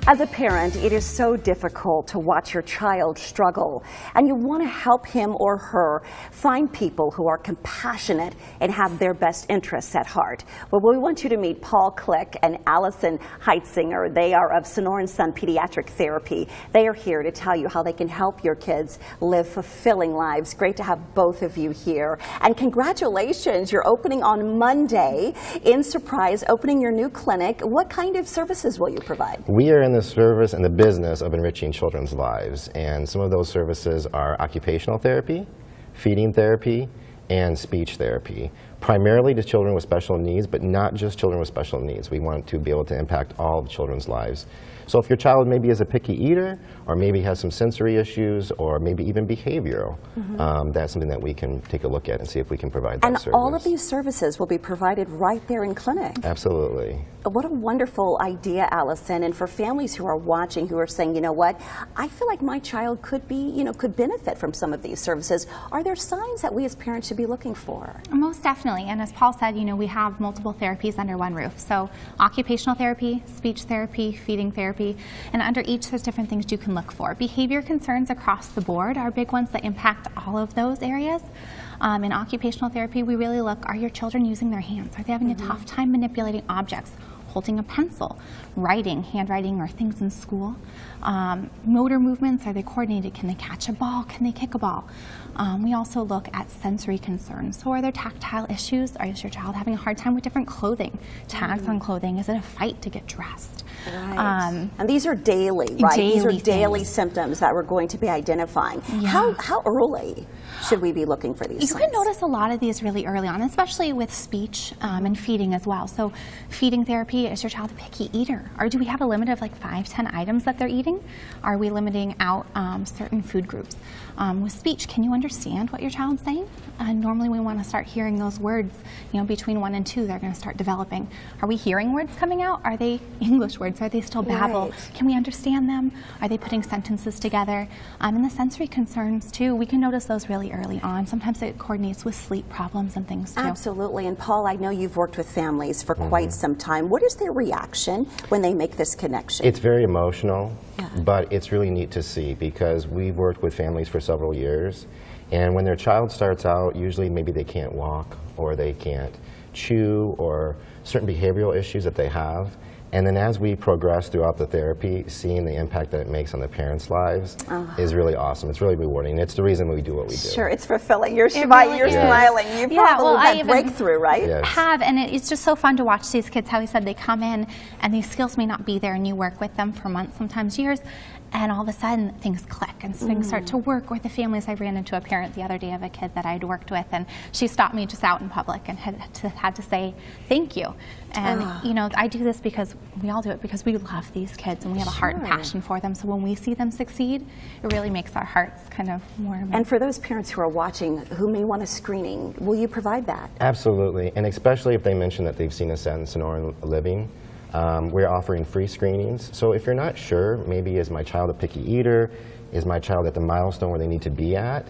As a parent, it is so difficult to watch your child struggle, and you want to help him or her find people who are compassionate and have their best interests at heart. Well, we want you to meet Paul Click and Allison Hight. They are of Sonoran Sun Pediatric Therapy. They are here to tell you how they can help your kids live fulfilling lives. Great to have both of you here. And congratulations, you're opening on Monday in Surprise, opening your new clinic. What kind of services will you provide? We are in the service and the business of enriching children's lives, and some of those services are occupational therapy, feeding therapy, and speech therapy, primarily to children with special needs, but not just children with special needs. We want to be able to impact all of children's lives. So if your child maybe is a picky eater, or maybe has some sensory issues, or maybe even behavioral, that's something that we can take a look at and see if we can provide that service. And all of these services will be provided right there in clinic. Absolutely. What a wonderful idea, Allison. And for families who are watching, who are saying, you know what, I feel like my child could be, could benefit from some of these services. Are there signs that we as parents should be looking for? Most definitely. And as Paul said, we have multiple therapies under one roof. So occupational therapy, speech therapy, feeding therapy, and under each there's different things you can look for. Behavior concerns across the board are big ones that impact all of those areas. In occupational therapy, we really look, are your children using their hands? Are they having a tough time manipulating objects? Holding a pencil, writing, handwriting, or things in school. Motor movements, are they coordinated? Can they catch a ball? Can they kick a ball? We also look at sensory concerns. So are there tactile issues? Is your child having a hard time with different clothing? Tags on clothing? Is it a fight to get dressed? Right. And these are daily, right? These are daily symptoms that we're going to be identifying. Yeah. How early should we be looking for these signs? You can notice a lot of these really early on, especially with speech and feeding as well. So feeding therapy, is your child a picky eater? Or do we have a limit of like 5-10 items that they're eating? Are we limiting out certain food groups? With speech, can you understand what your child's saying? Normally we want to start hearing those words, between 1 and 2, they're going to start developing. Are we hearing words coming out? Are they English words? Are they still babble? Right. Can we understand them? Are they putting sentences together? And the sensory concerns too, we can notice those really early on. Sometimes it coordinates with sleep problems and things too. Absolutely. And Paul, I know you've worked with families for quite some time. What is their reaction when they make this connection? It's very emotional, but it's really neat to see because we've worked with families for several years, and when their child starts out, usually maybe they can't walk or they can't chew or certain behavioral issues that they have. And then as we progress throughout the therapy, seeing the impact that it makes on the parents' lives is really awesome. It's really rewarding. It's the reason we do what we do. Sure, it's fulfilling. You're smiling. You probably had breakthrough, right? Yes. Have, and it's just so fun to watch these kids, how he said they come in and these skills may not be there and you work with them for months, sometimes years, and all of a sudden things click and things start to work with the families. I ran into a parent the other day of a kid that I'd worked with, and she stopped me just out in public and had to say thank you. And I do this because we all do it because we love these kids and we have a heart and passion for them. So when we see them succeed, it really makes our hearts kind of warm. And for those parents who are watching who may want a screening, will you provide that? Absolutely, and especially if they mention that they've seen us at Sonoran Living. We're offering free screenings. So if you're not sure, maybe is my child a picky eater? Is my child at the milestone where they need to be at?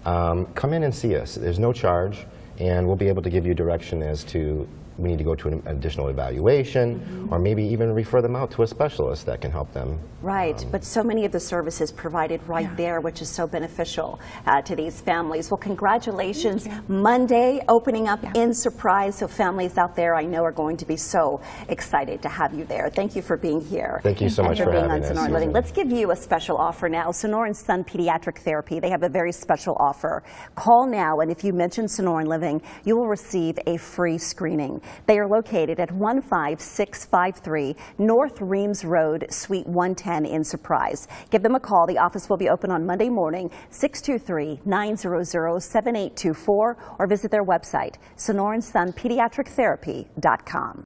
Come in and see us. There's no charge, and we'll be able to give you direction as to we need to go to an additional evaluation, or maybe even refer them out to a specialist that can help them. Right, but so many of the services provided right there, which is so beneficial to these families. Well, congratulations. Monday, opening up in Surprise, so families out there I know are going to be so excited to have you there. Thank you for being here. Thank you so much for being having on Sonoran Living. Let's give you a special offer now. Sonoran Sun Pediatric Therapy, they have a very special offer. Call now, and if you mention Sonoran Living, you will receive a free screening. They are located at 15653 North Reams Road, Suite 110 in Surprise. Give them a call. The office will be open on Monday morning, 623-900-7824, or visit their website, SonoranSunPediatricTherapy.com.